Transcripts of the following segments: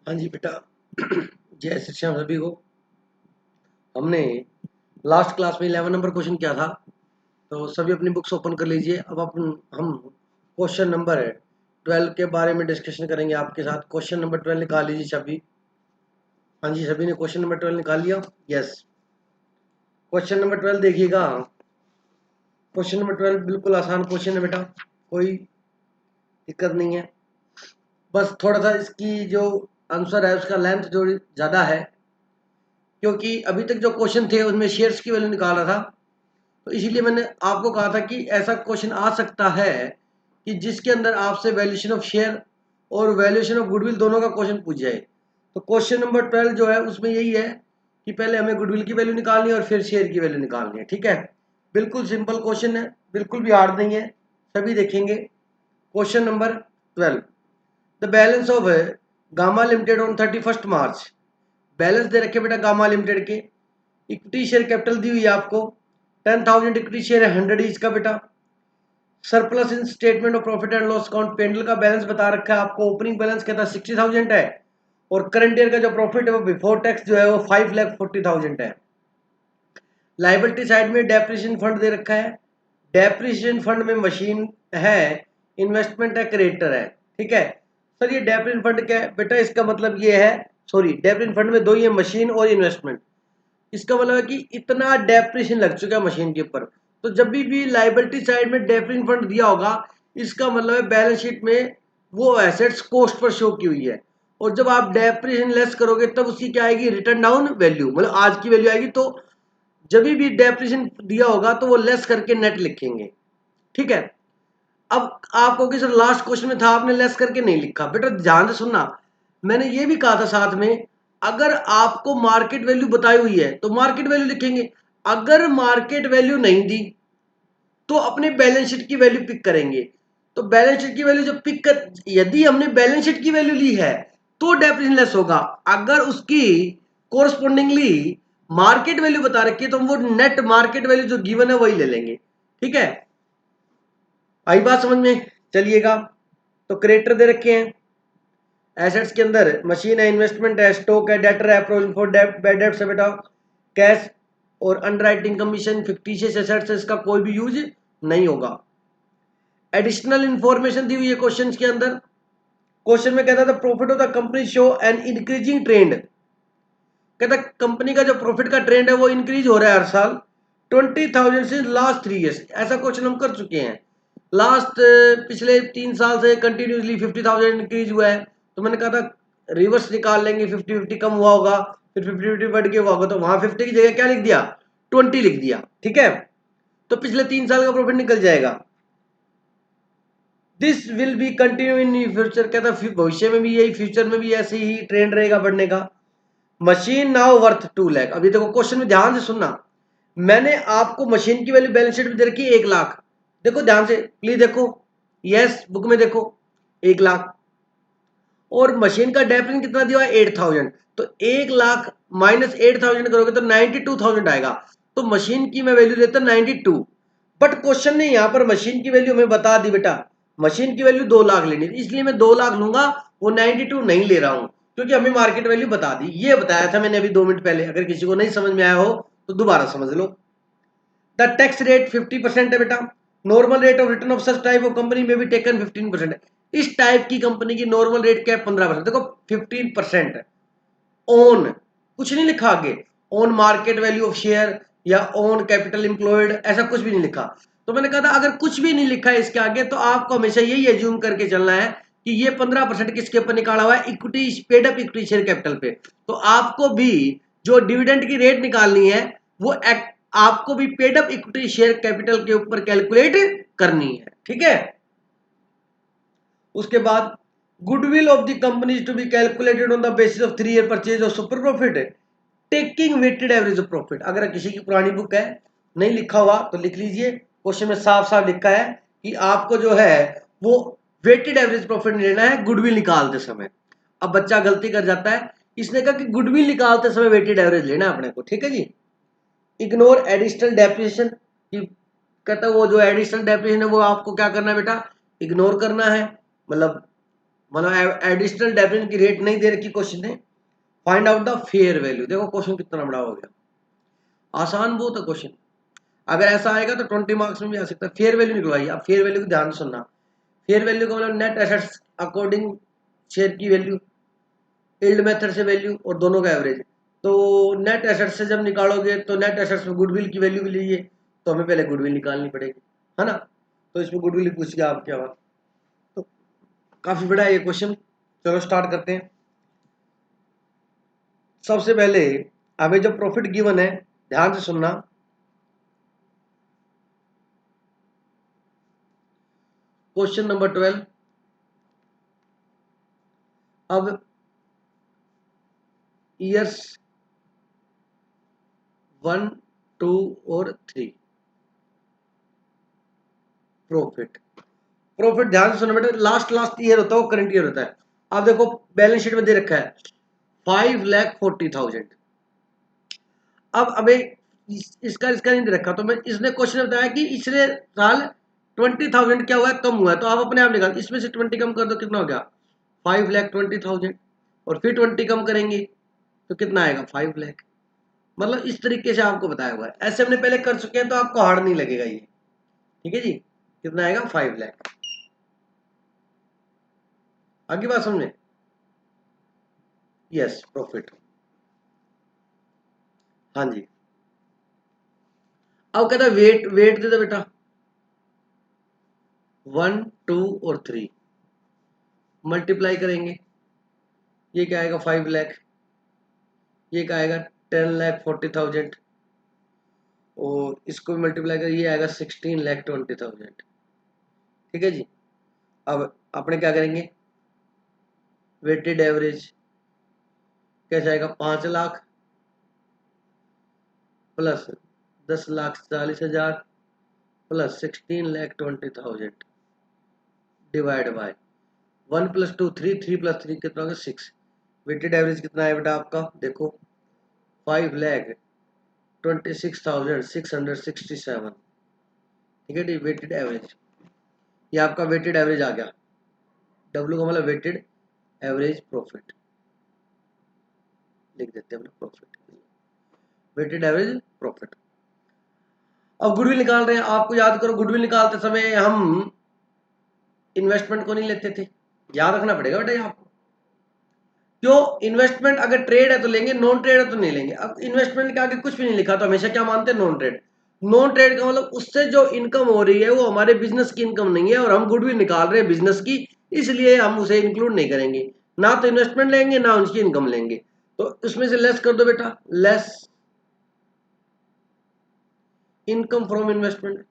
हाँ जी बेटा। जय श्री श्याम सभी को। हमने लास्ट क्लास में 11 नंबर क्वेश्चन किया था, तो सभी अपनी बुक्स ओपन कर लीजिए। अब हम क्वेश्चन नंबर 12 के बारे में डिस्कशन करेंगे आपके साथ। क्वेश्चन नंबर 12 निकाल लीजिए सभी। हाँ जी, सभी ने क्वेश्चन नंबर 12 निकाल लिया? यस। क्वेश्चन नंबर 12 देखिएगा। क्वेश्चन नंबर 12 बिल्कुल आसान क्वेश्चन है बेटा, कोई दिक्कत नहीं है। बस थोड़ा सा इसकी जो आंसर है उसका लेंथ जो ज़्यादा है, क्योंकि अभी तक जो क्वेश्चन थे उसमें शेयर्स की वैल्यू निकाल रहा था, तो इसीलिए मैंने आपको कहा था कि ऐसा क्वेश्चन आ सकता है कि जिसके अंदर आपसे वैल्यूएशन ऑफ शेयर और वैल्यूएशन ऑफ गुडविल दोनों का क्वेश्चन पूछ जाए। तो क्वेश्चन नंबर 12 जो है उसमें यही है कि पहले हमें गुडविल की वैल्यू निकालनी है और फिर शेयर की वैल्यू निकालनी है। ठीक है, बिल्कुल सिंपल क्वेश्चन है, बिल्कुल भी हार्ड नहीं है। सभी देखेंगे question number 12। The balance of Gama Limited on 31 March. Balance दे रखे बेटा गामा लिमिटेड के। इक्विटी शेयर कैपिटल दी हुई है आपको 10,000। इक्विटी शेयर है 100 ईच का बेटा। Surplus in statement of profit and loss account P and L का बैलेंस बता रखा है आपको। ओपनिंग बैलेंस कहता है 60,000 है, और करंट ईयर का जो प्रॉफिट है वो बिफोर टैक्स जो है वो 5,40,000 है। लाइबिलिटी साइड में डेप्रिसिएशन फंड दे रखा है। डेप्रिसिएशन फंड में मशीन है, इन्वेस्टमेंट है, क्रेडिटर है। ठीक है सर, ये डेप्रिसिएशन फंड क्या है बेटा? इसका मतलब ये है, सॉरी, डेप्रिसिएशन फंड में दो ही है, मशीन और इन्वेस्टमेंट। इसका मतलब है कि इतना डेप्रिसिएशन लग चुका है मशीन के ऊपर। तो जब भी लाइबिलिटी साइड में डेप्रिसिएशन फंड दिया होगा, इसका मतलब है बैलेंस शीट में वो एसेट्स कॉस्ट पर शो की हुई है। और जब आप डेप्रिसिएशन लेस करोगे तब उसकी क्या आएगी? रिटर्न डाउन वैल्यू, मतलब आज की वैल्यू आएगी। तो जब भी डेप्रिसिएशन दिया होगा तो वो लेस करके नेट लिखेंगे। ठीक है, अब आपको कि सर लास्ट क्वेश्चन में था आपने लेस करके नहीं लिखा। बेटा ध्यान से सुनना, मैंने ये भी कहा था साथ में, अगर आपको मार्केट वैल्यू बताई हुई है तो मार्केट वैल्यू लिखेंगे। अगर मार्केट वैल्यू नहीं दी तो अपने बैलेंस शीट की वैल्यू पिक करेंगे। तो बैलेंस शीट की वैल्यू जो पिक कर, यदि हमने बैलेंस शीट की वैल्यू ली है तो डेप्रिसिएशन लेस होगा। अगर उसकी कोरस्पोंडिंगली मार्केट वैल्यू बता रखी है तो हम वो नेट मार्केट वैल्यू जो गिवन है वही ले लेंगे। ठीक है, आई बात समझ में? चलिएगा, तो क्रेडिटर दे रखे हैं एसेट्स के अंदर, मशीन है, इन्वेस्टमेंट है, स्टॉक है, डेटर है, प्रोविजन फॉर बैड डेट्स है बेटा, कैश और अंडरराइटिंग कमीशन। फिक्टिशियस एसेट्स है, इसका कोई भी यूज नहीं होगा। एडिशनल इंफॉर्मेशन दी हुई है क्वेश्चन के अंदर। क्वेश्चन में कहता था profit of the company show an increasing trend. कहता कंपनी का जो प्रॉफिट का ट्रेंड है वो इंक्रीज हो रहा है हर साल 20,000 से लास्ट 3 ईयर्स। ऐसा क्वेश्चन हम कर चुके हैं। लास्ट पिछले 3 साल से कंटिन्यूसली 50,000 इंक्रीज हुआ है। तो मैंने कहा था रिवर्स निकाल लेंगे, 50-50 कम हुआ होगा, फिर 50-50 बढ़ के हुआ होगा, तो वहां 50 की जगह क्या लिख दिया? 20 लिख दिया। ठीक है, तो पिछले 3 साल का प्रॉफिट निकल जाएगा। This will be continue in future. कहता भविष्य में भी यही, फ्यूचर में भी ऐसे ही ट्रेंड रहेगा बढ़ने का। Machine now worth 2 lakh. अभी देखो क्वेश्चन में ध्यान से सुनना, मैंने आपको मशीन की वैल्यू बैलेंस शीट में दे रखी है 1 लाख। देखो ध्यान से, प्लीज देखो, यस बुक में देखो 1 लाख, और मशीन का डेप्रिसिएशन कितना दिया है? 8,000। तो 1 लाख माइनस 8,000 करोगे तो 92,000 आएगा। तो मशीन की मैं वैल्यू लेता 92। बट क्वेश्चन ने यहाँ पर मशीन की वैल्यू हमें बता दी बेटा, मशीन की वैल्यू 2 लाख लेनी थी, इसलिए मैं 2 लाख लूंगा, वो 92 नहीं ले रहा हूं, क्योंकि हमें मार्केट वैल्यू बता दी। ये बताया था मैंने अभी 2 मिनट पहले। अगर किसी को नहीं समझ में आया हो तो दोबारा समझ लो। द टैक्स रेट 50% है बेटा। Normal rate of return of such type of company में भी टेकन 15%। इस टाइप की कंपनी की नॉर्मल रेट क्या है? 15%। देखो 15% ऑन, कुछ नहीं लिखा आगे, on market value of share या ऑन कैपिटल एम्प्लॉयड, ऐसा कुछ भी नहीं लिखा। तो मैंने कहा था अगर कुछ भी नहीं लिखा है इसके आगे तो आपको हमेशा यही एज्यूम करके चलना है कि ये 15% किसके ऊपर निकाला हुआ है? Equity, paid up equity share capital पे। तो आपको भी जो डिविडेंड की रेट निकालनी है वो आपको भी paid up equity share capital के ऊपर कैलकुलेट करनी है। ठीक है, उसके बाद goodwill of the company to be calculated on the basis of 3 year purchase of super profit, taking weighted average of profit. अगर किसी की पुरानी बुक है, नहीं लिखा हुआ तो लिख लीजिए, क्वेश्चन में साफ साफ लिखा है कि आपको जो है वो वेटेड एवरेज प्रॉफिट लेना है गुडविल निकालते समय। अब बच्चा गलती कर जाता है, इसने कहा कि गुडविल निकालते समय वेटेड एवरेज लेना है अपने को। ठीक है जी, इग्नोर एडिशनल डेप्रिसिएशन। कहता है वो जो एडिशनल डेप्रिसिएशन है वो आपको क्या करना है बेटा? इग्नोर करना है। मतलब मतलब एडिशनल डेफिनेशन की रेट नहीं दे रखी क्वेश्चन ने, find out the fair value. देखो क्वेश्चन कितना बड़ा हो गया, आसान बहुत है क्वेश्चन। अगर ऐसा आएगा तो 20 मार्क्स में भी आ सकता है। फेयर वैल्यू निकलवाइए। अब फेयर वैल्यू को ध्यान से सुनना। फेयर वैल्यू का मतलब नेट एसेट्स अकॉर्डिंग शेयर की वैल्यू, यील्ड मेथड से वैल्यू और दोनों का एवरेज। तो नेट एसेट्स से जब निकालोगे तो नेट एसेट्स में गुडविल की वैल्यू भी लीजिए, तो हमें पहले गुडविल निकालनी पड़ेगी, है ना। तो इसमें गुडविल पूछ गया आप क्या बात। तो काफी बड़ा है ये क्वेश्चन। चलो स्टार्ट करते हैं। सबसे पहले हमें जो प्रॉफिट गिवन है, ध्यान से सुनना। Question number 12। अब ईयर्स 1, 2 और 3 प्रॉफिट। प्रॉफिट ध्यान से सुनो बेटा, लास्ट लास्ट ईयर होता है वो करंट ईयर होता है। अब देखो बैलेंस शीट में दे रखा है 5,40,000। अब हमें इसका इसका नहीं दे रखा, तो मैं इसने क्वेश्चन में बताया कि पिछले साल 20,000 क्या हुआ है, कम हुआ है। तो आप अपने आप निकाल, इसमें से 20 कम कर दो, कितना हो गया 5,20,000। और फिर 20 कम करेंगे तो कितना आएगा 5 लाख। मतलब इस तरीके से आपको बताया हुआ है, ऐसे हमने पहले कर चुके हैं तो आपको हार्ड नहीं लगेगा ये। ठीक है जी, कितना आएगा 5 लाख। आगे बात समझे। Yes profit. हाँ जी। अब कहता है वेट, वेट दे दो बेटा 1, 2 और 3 मल्टीप्लाई करेंगे, ये क्या आएगा 5 लाख, ये क्या आएगा 10,40,000 और इसको भी मल्टीप्लाई कर, ये आएगा 16,20,000। ठीक है जी। अब अपने क्या करेंगे, वेटेड एवरेज कैसे आएगा 5 lakh plus 10,40,000 plus 16,20,000 divide by 1 + 2 3, 3 + 3 कितना होगा 6। वेटेड एवरेज कितना है बेटा आपका, देखो 5,26,667। ठीक है जी, वेटेड एवरेज, ये आपका वेटेड एवरेज आ गया। डब्ल्यू का मतलब वेटेड एवरेज प्रॉफिट, लिख देते हैं प्रॉफिट, वेटेड एवरेज प्रॉफिट। अब गुडविल निकाल रहे हैं, आपको याद करो गुडविल निकालते समय हम इन्वेस्टमेंट को नहीं लेते थे, याद रखना पड़ेगा बेटा ये आपको। क्यों, इन्वेस्टमेंट अगर ट्रेड है तो लेंगे, नॉन ट्रेड है तो नहीं लेंगे। अब इन्वेस्टमेंट के आगे कुछ भी नहीं लिखा तो हमेशा क्या मानते हैं, नॉन ट्रेड। नॉन ट्रेड का मतलब उससे जो इनकम हो रही है वो हमारे बिजनेस की इनकम नहीं है, और हम गुडविल निकाल रहे हैं बिजनेस की, इसलिए हम उसे इंक्लूड नहीं करेंगे। ना तो इन्वेस्टमेंट लेंगे ना उसकी इनकम लेंगे। तो उसमें से लेस कर दो बेटा, less income from investment,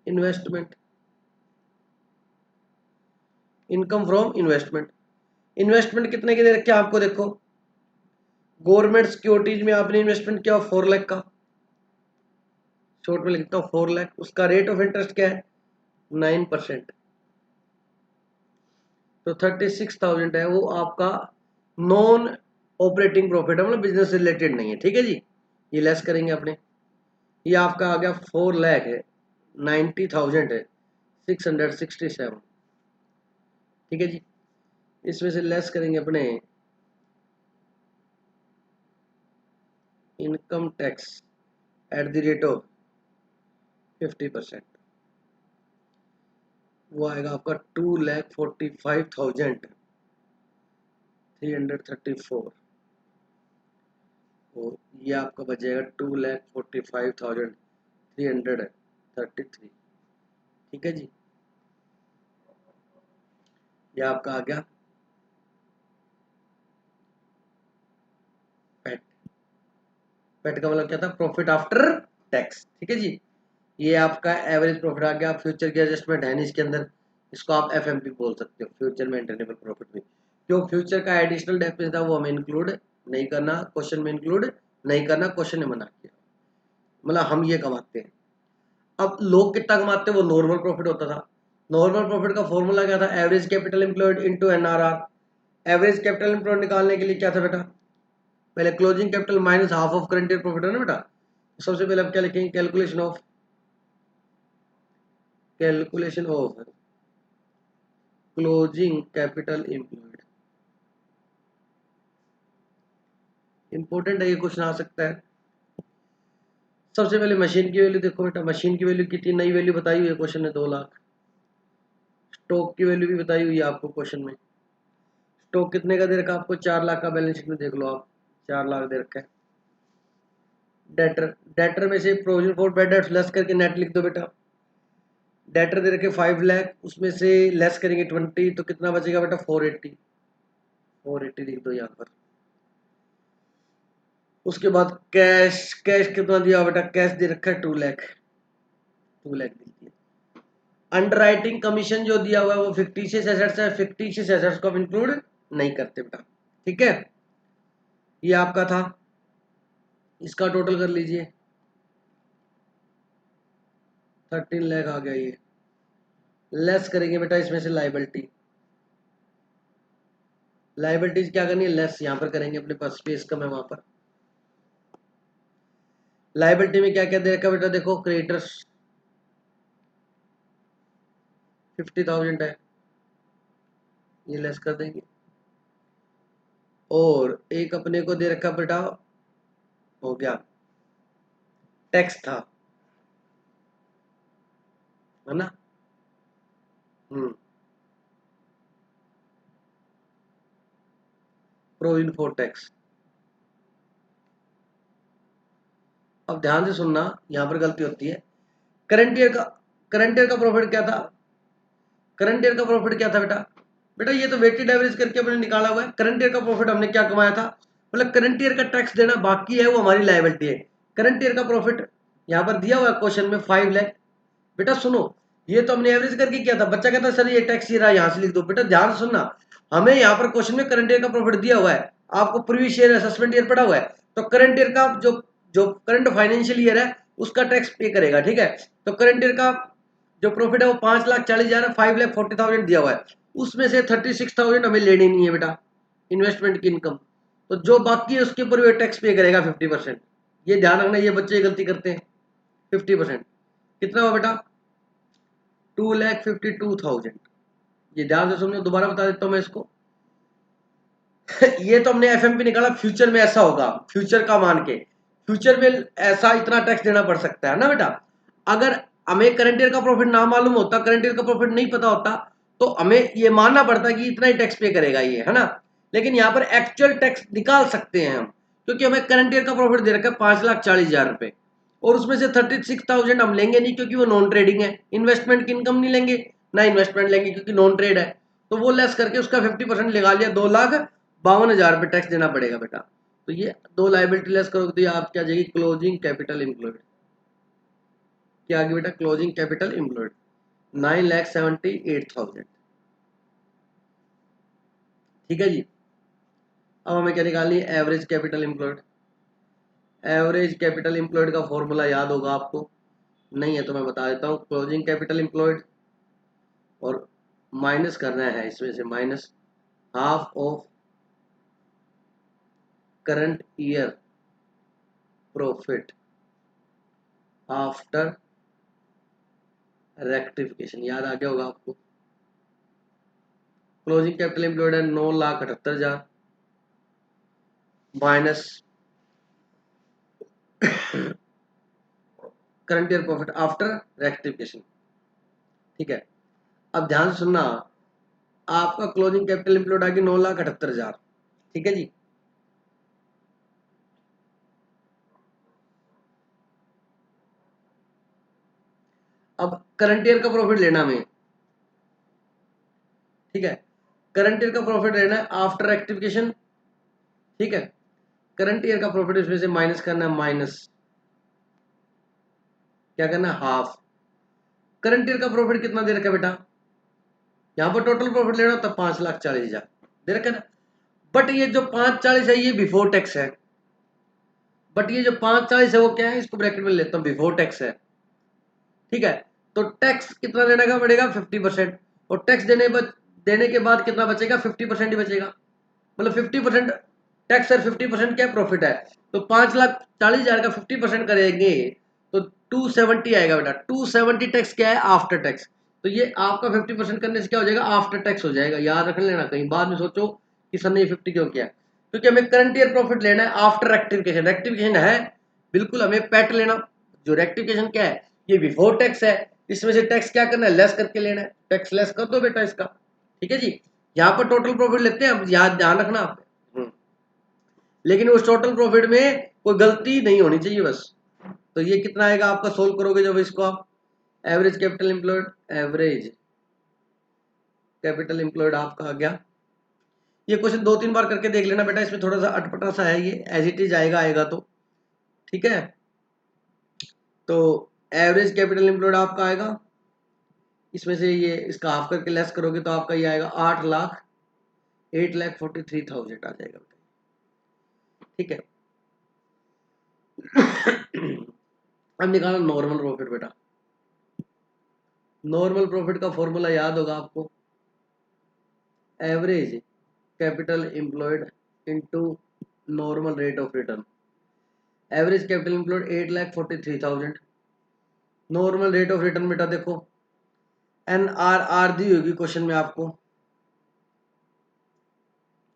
investment income from investment. Investment कितने के दे रखे आपको, देखो गवर्नमेंट सिक्योरिटीज में आपने इन्वेस्टमेंट किया 4 लाख का, शॉर्ट में लिखता हूँ 4 लाख। उसका रेट ऑफ इंटरेस्ट क्या है 9%। तो 36,000 है वो आपका नॉन ऑपरेटिंग प्रॉफिट है, मतलब बिजनेस रिलेटेड नहीं है। ठीक है जी, ये लेस करेंगे अपने, ये आपका आ गया 4 लाख है 90,000 है 667। ठीक है जी, इसमें से लेस करेंगे अपने income tax at the rate of 50%। वो आएगा आपका 2,45,334। तो ये आपका बच जाएगा 2,45,333। ठीक है जी, ये आपका आ गया पैट। पैट का मतलब क्या था, प्रॉफिट आफ्टर टैक्स। ठीक है जी, ये आपका एवरेज प्रॉफिट आ गया। फ्यूचर की एडजस्टमेंट है नहीं इसके अंदर, इसको आप एफएमपी बोल सकते हो, फ्यूचर मेंटेनेबल प्रॉफिट में। क्यों, फ्यूचर का एडिशनल डेफिनेशन था वो हमें इंक्लूड नहीं करना, क्वेश्चन में इंक्लूड नहीं करना, क्वेश्चन ने मना किया। मतलब हम ये कमाते हैं। अब लोग कितना कमाते हैं, वो नॉर्मल प्रॉफिट होता था। नॉर्मल प्रॉफिट का फॉर्मूला क्या था, average capital employed into NRR. Average capital employed निकालने के लिए क्या था बेटा, पहले closing capital minus half of current year profit है ना बेटा। सबसे पहले आप क्या लिखेंगे, calculation of calculation of closing capital employed. Important है, ये क्वेश्चन आ सकता है। सबसे पहले मशीन की वैल्यू देखो बेटा, मशीन की वैल्यू कितनी, नई वैल्यू बताई हुई है क्वेश्चन में 2 लाख। स्टॉक की वैल्यू भी बताई हुई है आपको क्वेश्चन में। स्टॉक कितने का दे रखा है आपको, 4 लाख का, बैलेंस शीट में देख लो आप, 4 लाख दे रखा है। डेटर, डेटर में से provision for bad debts less करके नेट लिख दो बेटा। डेटर दे रखे 5 लाख, उसमें से लेस करेंगे 20 तो कितना बचेगा बेटा 480, 480 लिख दो यहाँ पर। उसके बाद कैश, कैश कितना दिया बेटा, कैश दे रखा है 2 लाख, 2 लाख दे दिया। अंडरराइटिंग कमीशन जो दिया हुआ है वो फिक्टिशियस एसेट्स है, फिक्टिशियस एसेट्स को हम इंक्लूड नहीं करते बेटा, ठीक है। ये आपका था, इसका टोटल कर लीजिए, 13 लाख आ गया ये। लेस करेंगे बेटा इसमें से लाइबिलिटी, लाइबिलिटीज क्या करनी है, लेस यहाँ पर करेंगे, अपने पास स्पेस कम है वहां पर। लाइबिलिटी में क्या क्या दे रखा बेटा, देखो क्रेडिटर्स 50,000 है, ये लेस कर देंगे। और एक अपने को दे रखा बेटा, हो गया टैक्स था, है ना। Provision for tax. अब ध्यान से सुनना, यहां पर गलती होती है। करंट ईयर का, करंट ईयर का प्रॉफिट क्या था, करंट ईयर का प्रॉफिट क्या था बेटा, बेटा ये तो वेटेड एवरेज करके अपने निकाला हुआ है। करंट ईयर का प्रॉफिट हमने क्या कमाया था, मतलब करंट ईयर का टैक्स देना बाकी है, वो हमारी लायबिलिटी है। करंट ईयर का प्रॉफिट यहाँ पर दिया हुआ है क्वेश्चन में 5 लाख। बेटा सुनो, ये तो हमने एवरेज करके किया था। बच्चा कहता सर ये टैक्स ये रहा, यहाँ से लिख दो। बेटा ध्यान से सुनना, हमें यहाँ पर क्वेश्चन में करंट ईयर का प्रॉफिट दिया हुआ है, आपको प्रीवियस ईयर असेसमेंट ईयर पड़ा हुआ है, तो करंट ईयर का जो जो करंट फाइनेंशियल ईयर है उसका टैक्स पे करेगा, ठीक है। तो करंट ईयर का जो प्रॉफिट है वो 5,40,000 है, 5,40,000 दिया हुआ है, उसमें से 36,000 हमें लेनी नहीं है बेटा, इन्वेस्टमेंट की इनकम। तो जो बाकी है उसके ऊपर टैक्स पे करेगा 50%। ये ध्यान रखना, ये बच्चे गलती करते हैं। 50% कितना हुआ बेटा, 2,52,000। ये ध्यान से सुनिए, दोबारा बता देता हूं मैं इसको। ये तो हमने एफएमपी निकाला, फ्यूचर में ऐसा होगा, फ्यूचर का मान के, फ्यूचर में ऐसा इतना टैक्स देना पड़ सकता है ना बेटा। अगर हमें करंट ईयर का प्रॉफिट ना मालूम होता, करंट ईयर का प्रॉफिट नहीं पता होता, तो हमें ये मानना पड़ता कि इतना ही टैक्स पे करेगा ये, है ना। लेकिन यहाँ पर एक्चुअल टैक्स निकाल सकते हैं हम, क्योंकि हमें करंट ईयर का प्रॉफिट दे रखा है 5,40,000 रुपए, और उसमें से 36,000 हम लेंगे नहीं, क्योंकि वो नॉन ट्रेडिंग है। इन्वेस्टमेंट की इनकम नहीं लेंगे, ना इन्वेस्टमेंट लेंगे, क्योंकि नॉन ट्रेड है। तो वो लेस करके उसका 50% लगा लिया, 2,52,000 रुपये टैक्स देना पड़ेगा बेटा। तो ये दो लाइबिलिटी लेस करोगे तो ये आप क्या जाएगी, क्लोजिंग कैपिटल एम्प्लॉयड। क्या आ गया बेटा, क्लोजिंग कैपिटल एम्प्लॉयड 9,78,000। ठीक है जी। अब हमें क्या निकालनी है, average capital employed. Average capital employed का फॉर्मूला याद होगा आपको, नहीं है तो मैं बता देता हूँ। क्लोजिंग कैपिटल एम्प्लॉयड और माइनस करना है इसमें से, minus half of current year profit after rectification. याद आ गया होगा आपको। क्लोजिंग कैपिटल एम्प्लॉयड है 9,78,000 minus current year profit after rectification. ठीक है, अब ध्यान से सुनना, आपका क्लोजिंग कैपिटल एम्प्लॉयड आ गई 9,78,000। ठीक है जी। अब करंट ईयर का प्रॉफिट लेना हमें, ठीक है, करंट ईयर का प्रॉफिट लेना है आफ्टर रेक्टिफिकेशन। ठीक है, करंट ईयर का प्रॉफिट इसमें से माइनस करना है, माइनस क्या करना है, हाफ। करंट ईयर का प्रॉफिट कितना दे रखा है बेटा, यहाँ पर टोटल प्रॉफिट लेना होता 5,40,000 दे रखा है ना। बट ये जो 5,40 है ये बिफोर टैक्स है, बट ये जो 5,40 है वो क्या है, इसको ब्रैकेट में लेता हूँ, बिफोर टैक्स है। ठीक है, तो टैक्स कितना देने का पड़ेगा, 50%। और टैक्स देने के बाद कितना बचेगा, 50% ही बचेगा। मतलब 50% टैक्स और 50% क्या प्रॉफिट है। तो 5,40,000 का 50% करेंगे तो 270 आएगा बेटा। 270 टैक्स क्या है? After tax. तो ये आपका 50% करने से क्या हो जाएगा? आफ्टर टैक्स हो जाएगा। याद रख लेना, कहीं बाद में सोचो कि सर ने ये 50 क्यों किया, क्योंकि हमें करंट ईयर प्रॉफिट लेना है आफ्टर रेक्टिफिकेशन। रेक्टिफिकेशन है बिल्कुल, हमें पैट लेना। जो रेक्टिफिकेशन क्या है? ये बिफोर टैक्स है, इसमें से टैक्स क्या करना है? लेस करके लेना है। टैक्स लेस कर दो बेटा इसका, ठीक है जी। यहाँ पर टोटल प्रॉफिट लेते हैं, याद ध्यान रखना आप। लेकिन उस टोटल प्रॉफिट में कोई गलती नहीं होनी चाहिए बस। तो ये कितना आएगा आपका? सोल्व करोगे जब इसको आप, average capital employed, average capital employed आपका आ गया। ये क्वेश्चन 2-3 बार करके देख लेना बेटा, इसमें थोड़ा सा अटपटा सा है, ये एज इट इज आएगा तो ठीक है। तो एवरेज कैपिटल एम्प्लॉयड आपका आएगा, इसमें से ये इसका हाफ करके लेस करोगे तो आपका ये आएगा 8,43,000 आ जाएगा, ठीक है। अब निकालना नॉर्मल प्रॉफिट बेटा। नॉर्मल प्रॉफिट का फॉर्मूला याद होगा आपको, average capital employed into normal rate of return. Average capital employed 8,43,000, normal rate of return बेटा देखो NRR दी होगी क्वेश्चन में आपको,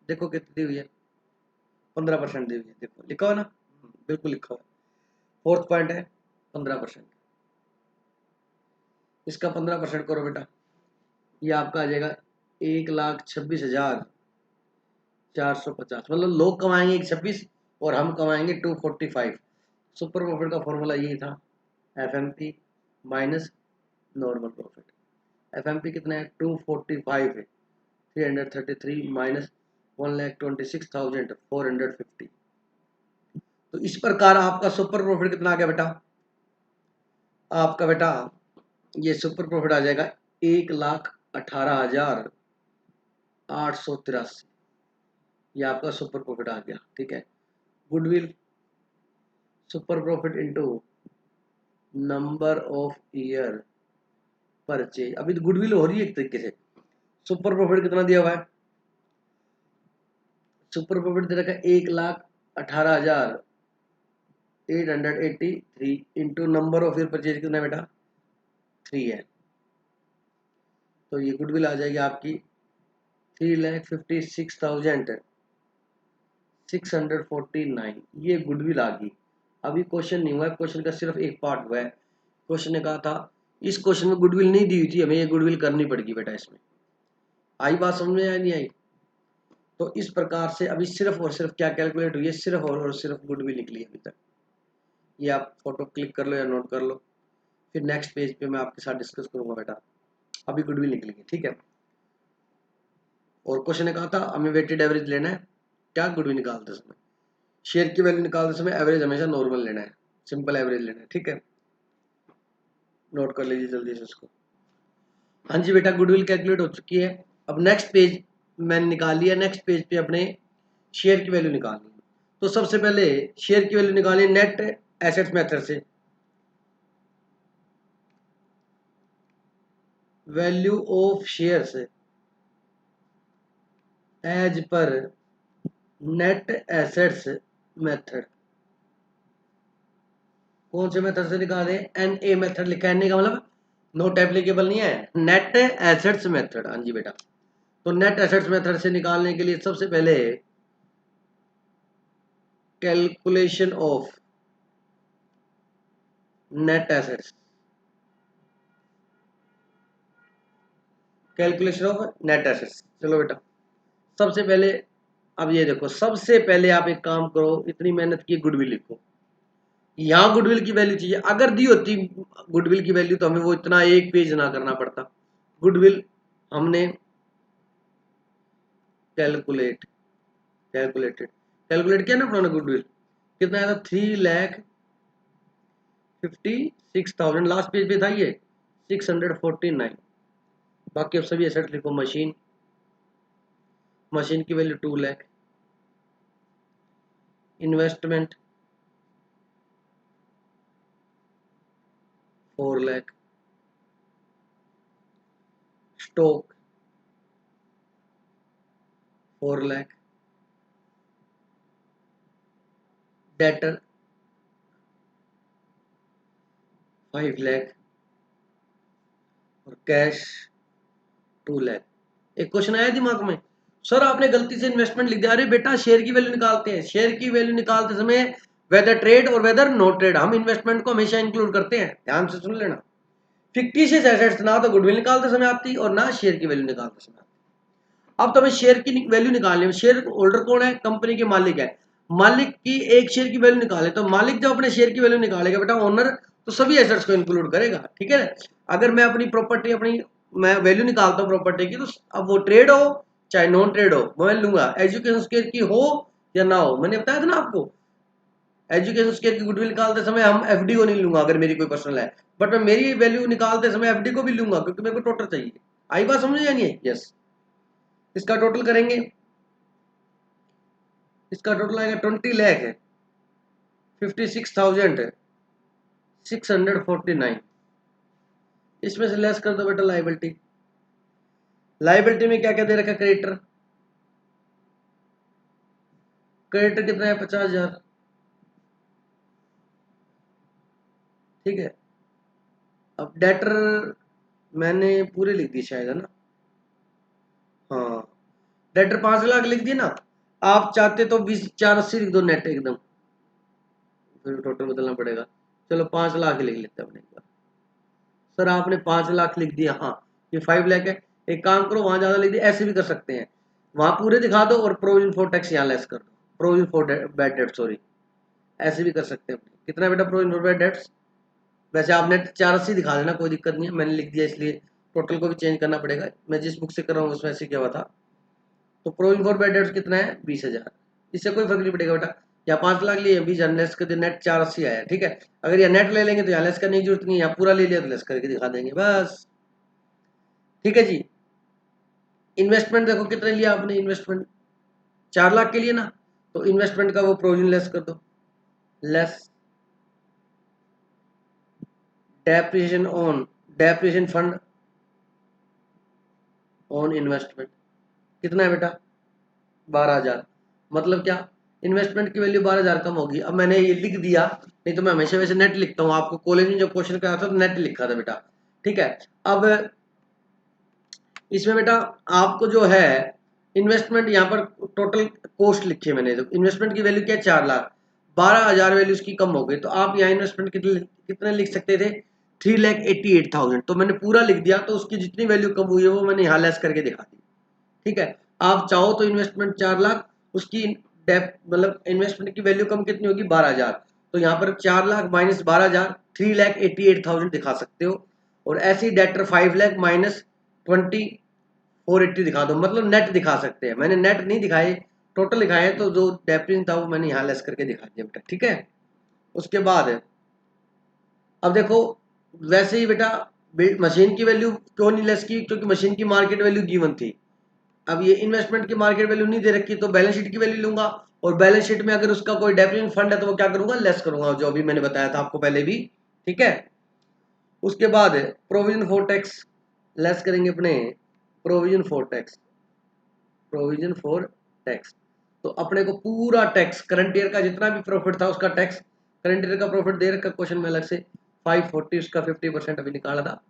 देखो कितनी दी हुई है? 15% दी हुई है, देखो लिखा हुआ ना, बिल्कुल लिखा हुआ है। फोर्थ पॉइंट है 15%, इसका 15% करो बेटा, ये आपका आ जाएगा 1,26,450। मतलब लोग कमाएंगे 126 और हम कमाएंगे 245। सुपर प्रॉफिट का फॉर्मूला यही था, FMP minus normal profit. FMP कितना है? 245 है, 333 माइनस 1,26,450। तो इस प्रकार आपका सुपर प्रॉफिट कितना आ गया बेटा? आपका बेटा ये सुपर प्रॉफिट आ जाएगा 1,18,883। ये आपका सुपर प्रॉफिट आ गया, ठीक है। Goodwill, super profit into number of year purchase. अभी तो गुडविल हो रही है एक तरीके से। सुपर प्रॉफिट कितना दिया हुआ है? सुपर प्रॉफिट दे रखा है 1,18,883 into number of year purchase कितना बेटा? 3 है। तो ये गुडविल आ जाएगी आपकी 3,56,649। ये गुडविल आ गई। अभी क्वेश्चन नहीं हुआ है, क्वेश्चन का सिर्फ एक पार्ट हुआ है। क्वेश्चन ने कहा था इस क्वेश्चन में गुडविल नहीं दी हुई थी, हमें ये गुडविल करनी पड़ेगी बेटा। इसमें आई बात समझ में या नहीं आई? तो इस प्रकार से अभी सिर्फ और सिर्फ क्या कैलकुलेट हुई है? सिर्फ और सिर्फ गुडविल निकली है अभी तक। ये आप फोटो क्लिक कर लो या नोट कर लो, फिर नेक्स्ट पेज पे मैं आपके साथ डिस्कस करूंगा बेटा। अभी गुडविल निकली है, ठीक है। और क्वेश्चन ने कहा था हमें वेटेड एवरेज लेना है, क्या गुडविल निकालते समय, शेयर की वैल्यू निकालते समय एवरेज हमेशा नॉर्मल लेना है, सिंपल एवरेज लेना है, ठीक है। नोट कर लीजिए जल्दी से इसको। हाँ जी बेटा, गुडविल कैलकुलेट हो चुकी है। अब नेक्स्ट पेज मैंने निकाल लिया, नेक्स्ट पेज पे अपने शेयर की वैल्यू निकालनी है। तो सबसे पहले शेयर की वैल्यू निकालिए नेट एसेट्स मेथड से। Value of shares as per net assets method. कौन से मेथड से निकाले? NA मेथड लिखा है, NA का मतलब नोट एप्लीकेबल नहीं है, नेट एसेट्स मेथड। हाँ जी बेटा, तो नेट एसेट्स मेथड से निकालने के लिए सबसे पहले calculation of net assets, calculation of net assets. चलो बेटा, सबसे पहले अब ये देखो, सबसे पहले आप एक काम करो, इतनी मेहनत की गुडविल लिखो। यहाँ गुडविल की वैल्यू चाहिए, अगर दी होती गुडविल की वैल्यू तो हमें वो इतना एक पेज ना करना पड़ता। गुडविल हमने कैलकुलेट किया ना अपना गुडविल, कितना आया था? 3,56,000। लास्ट पेज पे था ये 649। बाकी अब सभी एसेट लिखो। मशीन, मशीन की value 2 lakh. Investment 4 lakh. Stock 4 lakh. Debtor 5 lakh और कैश 2 लाख। एक क्वेश्चन आया दिमाग में, सर आपने गलती से इन्वेस्टमेंट लिख दिया। अरे बेटा शेयर की वैल्यू निकालते हैं, शेयर की वैल्यू निकालते समय वेदर ट्रेड और वेदर नो ट्रेड, हम इन्वेस्टमेंट को हमेशा इंक्लूड करते हैं, ध्यान से सुन लेना। फिक्टिशियस एसेट्स ना तो गुडविल निकालते समय आती और ना शेयर की वैल्यू निकालते समय आती। अब तो हमें शेयर की वैल्यू निकालनी है। शेयर होल्डर कौन है? कंपनी के मालिक है। मालिक की एक शेयर की वैल्यू निकाले, तो मालिक जब अपने शेयर की वैल्यू निकालेगा बेटा ओनर, तो सभी एसेट्स को इंक्लूड करेगा, ठीक है। अगर मैं अपनी प्रॉपर्टी अपनी मैं वैल्यू निकालता हूँ प्रॉपर्टी की, तो अब वो ट्रेड हो चाहे नॉन ट्रेड हो मैं लूंगा, एजुकेशन स्केयर की हो या ना हो। मैंने बताया था ना आपको, एजुकेशन स्केयर की गुडविल निकालते समय हम एफडी को नहीं लूंगा अगर मेरी कोई पर्सनल है, बट मैं मेरी वैल्यू निकालते समय एफडी को भी लूंगा क्योंकि मेरे को टोटल चाहिए। आई बात समझ या नहीं है? यस। इसका टोटल करेंगे, इसका टोटल आएगा 20 लाख है 56,649। इसमें से लेस कर दो बेटा लाइबिलिटी। लाइबिलिटी में क्या क्या दे रखा है? क्रेडिटर, क्रेडिटर कितना है? 50,000, ठीक है। अब डेटर मैंने पूरे लिख दिए शायद, है ना? हाँ, डेटर 5 लाख लिख दिए ना। आप चाहते तो 20,480 लिख दो नेट एकदम, फिर टोटल बदलना पड़ेगा। चलो 5 लाख ही लिख लेते हैं अपने एक बार। सर आपने 5 लाख लिख दिया, हाँ ये 5 लाख है। एक काम करो वहां ज्यादा लिख दिया, ऐसे भी कर सकते हैं, वहां पूरे दिखा दो और प्रोविजन फॉर टैक्स यहाँ लेस कर दो, provision for bad debt, sorry, ऐसे भी कर सकते हैं। कितना बेटा प्रोविजन फॉर बैड डेट्स? वैसे आपने 480 दिखा देना, कोई दिक्कत नहीं है, मैंने लिख दिया इसलिए टोटल को भी चेंज करना पड़ेगा। मैं जिस बुक से कर रहा हूँ उसमें ऐसे क्या हुआ था। तो प्रोविजन फॉर बैड डेट्स कितना है? 20,000। इससे कोई फर्क नहीं पड़ेगा बेटा, या 5 लाख लिए 20,000 लेस कर दिया, नेट 480 आया, ठीक है। अगर यह नेट ले लेंगे तो यहाँ लेस करने की जरूरत नहीं है, यहाँ पूरा ले लिया तो लेस करके दिखा देंगे बस, ठीक है जी। इन्वेस्टमेंट देखो कितने लिया आपने इन्वेस्टमेंट? 4 लाख के लिए ना, तो इन्वेस्टमेंट का वो प्रोविजन लेस कर दो, less depreciation on, depreciation fund on investment कितना है बेटा? 12,000। मतलब क्या? इन्वेस्टमेंट की वैल्यू 12,000 कम होगी। अब मैंने ये लिख दिया, नहीं तो मैं हमेशा वैसे नेट लिखता हूँ, आपको कॉलेज में जब क्वेश्चन कराया था तो नेट लिखा था बेटा, ठीक है। अब इसमें बेटा आपको जो है इन्वेस्टमेंट यहाँ पर टोटल कॉस्ट लिखी है मैंने, तो इन्वेस्टमेंट की वैल्यू क्या है? 4 लाख, 12,000 वैल्यू उसकी कम हो गई, तो आप यहाँ इन्वेस्टमेंट कितने लिख सकते थे? 3,88,000। तो मैंने पूरा लिख दिया, तो उसकी जितनी वैल्यू कम हुई है वो मैंने यहाँ लेस करके दिखा दी, ठीक है। आप चाहो तो इन्वेस्टमेंट 4 लाख, उसकी डेप मतलब इन्वेस्टमेंट की वैल्यू कम कितनी होगी? 12,000। तो यहाँ पर 4 लाख माइनस 12,000 3,88,000 दिखा सकते हो। और ऐसी डेटर 5 लाख माइनस 20,480 दिखा दो, मतलब नेट दिखा सकते हैं। मैंने नेट नहीं दिखाए, टोटल दिखाए, तो जो डेप्रिन था वो मैंने यहाँ लेस करके दिखा दिया बेटा, ठीक है। उसके बाद अब देखो, वैसे ही बेटा मशीन की वैल्यू क्यों नहीं लेस की? क्योंकि मशीन की मार्केट वैल्यू गिवन थी। अब ये इन्वेस्टमेंट की मार्केट वैल्यू नहीं दे रखी, तो बैलेंस शीट की वैल्यू लूंगा, और बैलेंस शीट में अगर उसका कोई डेप्रिसिएशन फंड है तो वो क्या करूंगा? लेस करूंगा, जो अभी मैंने बताया था आपको पहले भी, ठीक है। उसके बाद प्रोविजन फॉर टैक्स लेस करेंगे अपने, provision for tax, provision for tax. तो अपने को पूरा टैक्स करंट ईयर का जितना भी प्रॉफिट था उसका टैक्स, करंट ईयर का प्रॉफिट दे रखा क्वेश्चन में अलग से 540, उसका 50% अभी निकाला था,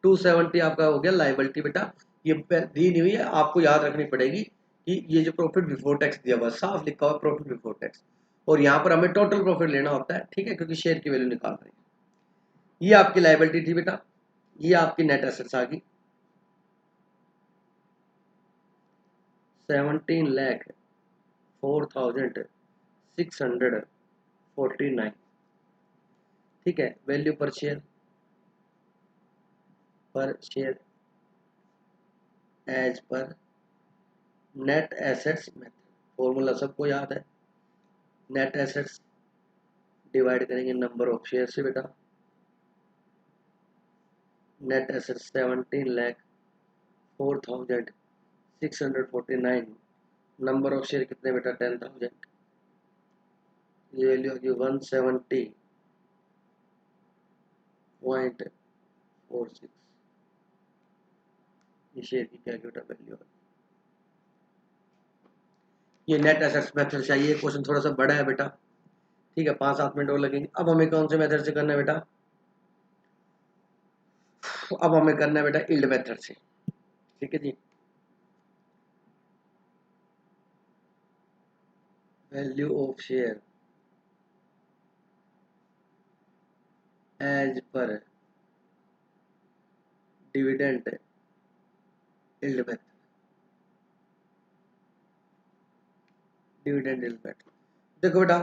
270 आपका हो गया लाइबिलिटी बेटा। ये दी नहीं हुई है, आपको याद रखनी पड़ेगी कि ये जो प्रॉफिट बिफोर टैक्स दिया हुआ साफ लिखा हुआ प्रॉफिट बिफोर टैक्स, और यहाँ पर हमें टोटल प्रॉफिट लेना होता है, ठीक है, क्योंकि शेयर की वैल्यू निकाल रहे हैं। ये आपकी लाइबिलिटी थी बेटा, ये आपकी नेट एसेट्स आ गई 17,04,649, ठीक है। Value per share as per net assets method, formula सबको याद है। नेट एसेट्स डिवाइड करेंगे नंबर ऑफ शेयर से बेटा, net assets 17,04,649, number of share कितने बेटा? 10,000। ये वैल्यू होगी 170.46, ये शेयर की कैलकुलेटर वैल्यू है। ये नेट एसेट्स मेथड चाहिए, क्वेश्चन थोड़ा सा बड़ा है बेटा, ठीक है, 5-7 मिनट और लगेंगे। अब हमें कौन से मेथड से करना है बेटा? अब हमें करना है बेटा यील्ड मेथड से, ठीक है जी। Value of share as per dividend yield method, dividend yield method. देखो बेटा,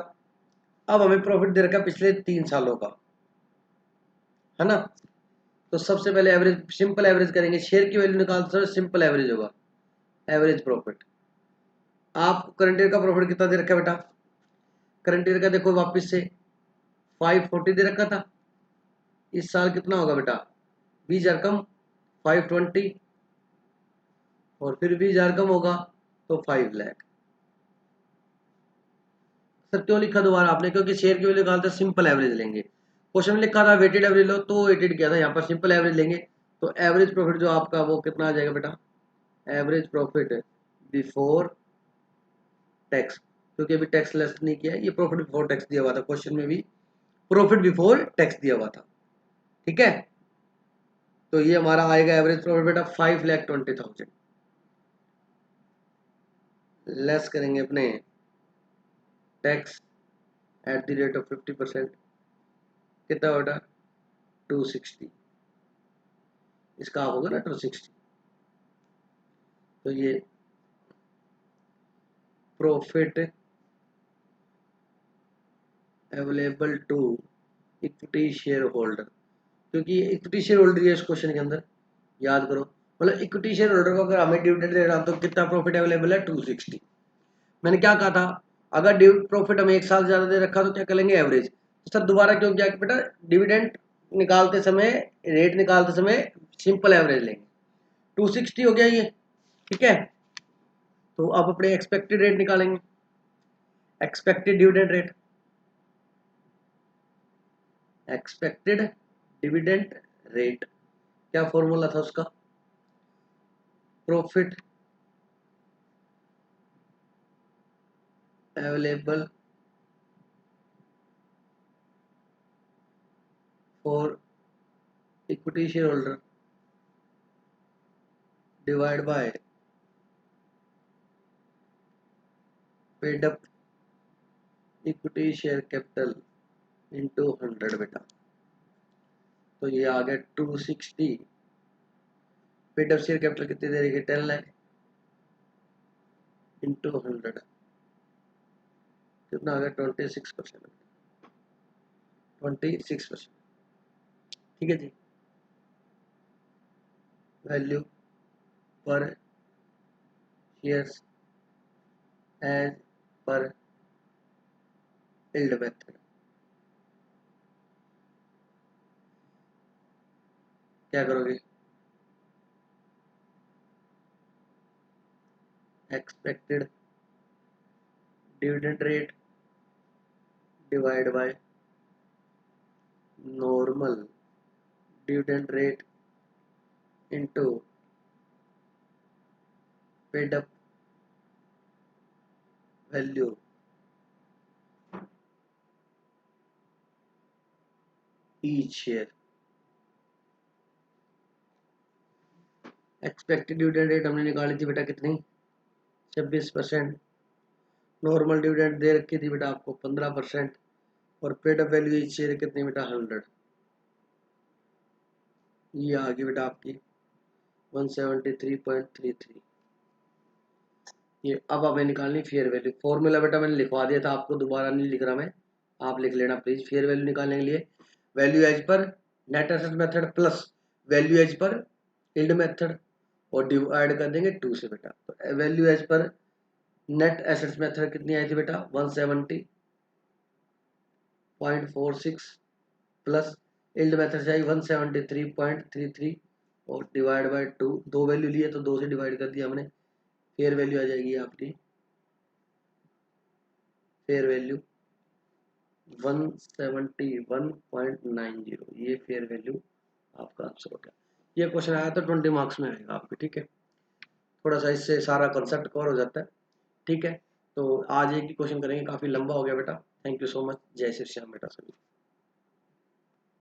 अब हमें प्रॉफिट दे रखा है पिछले 3 सालों का, है ना। तो सबसे पहले एवरेज, सिंपल एवरेज करेंगे, शेयर की वैल्यू निकालते समय सिंपल एवरेज होगा, एवरेज प्रॉफिट। आप करंट ईयर का प्रॉफिट कितना दे रखा है बेटा, करंट ईयर का देखो वापस से 540 दे रखा था। इस साल कितना होगा बेटा, 20,000 कम 520, और फिर 20,000 कम होगा तो 5 लाख। सर क्यों लिखा दोबारा आपने, क्योंकि शेयर की वैल्यू निकालते सिंपल एवरेज लेंगे। क्वेश्चन में लिखा था वेटेड एवरेज लो, तो वेटेड किया था, यहाँ पर सिंपल एवरेज लेंगे। तो एवरेज प्रॉफिट जो आपका वो कितना आ जाएगा बेटा, एवरेज प्रॉफिट बिफोर टैक्स, क्योंकि अभी टैक्स लेस नहीं किया, ये प्रॉफिट बिफोर टैक्स दिया हुआ था क्वेश्चन में भी, प्रॉफिट बिफोर टैक्स दिया हुआ था, ठीक है। तो ये हमारा आएगा एवरेज प्रॉफिट बेटा 5,20,000, लेस करेंगे अपने tax at the rate of 50%, कितना बेटा 260, इसका होगा ना 260। तो ये profit available to equity share holder, क्योंकि इक्विटी शेयर होल्डर है इस क्वेश्चन के अंदर, याद करो। मतलब इक्विटी शेयर होल्डर को अगर हमें डिविडेंड देना तो कितना प्रॉफिट अवेलेबल है 260। मैंने क्या कहा था, अगर प्रॉफिट हमें 1 साल ज्यादा दे रखा तो क्या करेंगे एवरेज। तो सर दोबारा क्यों किया कि बेटा डिविडेंड निकालते समय, रेट निकालते समय सिंपल एवरेज लेंगे। 260 हो गया ये, ठीक है। तो अब अपने एक्सपेक्टेड रेट निकालेंगे, expected dividend rate, expected dividend rate, क्या फॉर्मूला था उसका, profit available for equity share holder divide by paid up equity share capital into 100 बेटा। तो ये आ गया 260, पेड अप शेयर कैपिटल कितनी दे रही है 10 लाख, इंटू 100 कितना आ गया 26%, 26%, ठीक है जी। Value per shares as per yield method, क्या करोगे, expected dividend rate divide by normal dividend rate into paid up value each share. Expected dividend rate हमने निकाली थी बेटा कितनी, 26%। नॉर्मल डिविडेंड दे रखी थी बेटा आपको 15%, और paid up value each share कितनी बेटा 100। ये आ गई बेटा आपकी 173.33। ये अब हमें निकालनी फेयर वैल्यू, फॉर्मूला बेटा मैंने लिखवा दिया था आपको, दोबारा नहीं लिख रहा मैं, आप लिख लेना प्लीज। फेयर वैल्यू निकालने के लिए value as per net asset method plus value as per yield method, और डिवाइड कर देंगे 2 से बेटा। तो value as per net assets method कितनी आई थी बेटा 170.46, प्लस यील्ड मेथड से आई 173.33, और डिवाइड बाय 2, दो वैल्यू लिए तो 2 से डिवाइड कर दिया हमने। फेयर वैल्यू आ जाएगी आपकी, फेयर वैल्यू 171.90, ये फेयर वैल्यू आपका आंसर हो गया। ये क्वेश्चन आया तो 20 मार्क्स में आएगा आपके, ठीक है। थोड़ा सा इससे सारा कॉन्सेप्ट कवर हो जाता है, ठीक है। तो आज एक ही क्वेश्चन करेंगे, काफ़ी लंबा हो गया बेटा। थैंक यू सो मच, जय श्री श्याम बेटा सभी।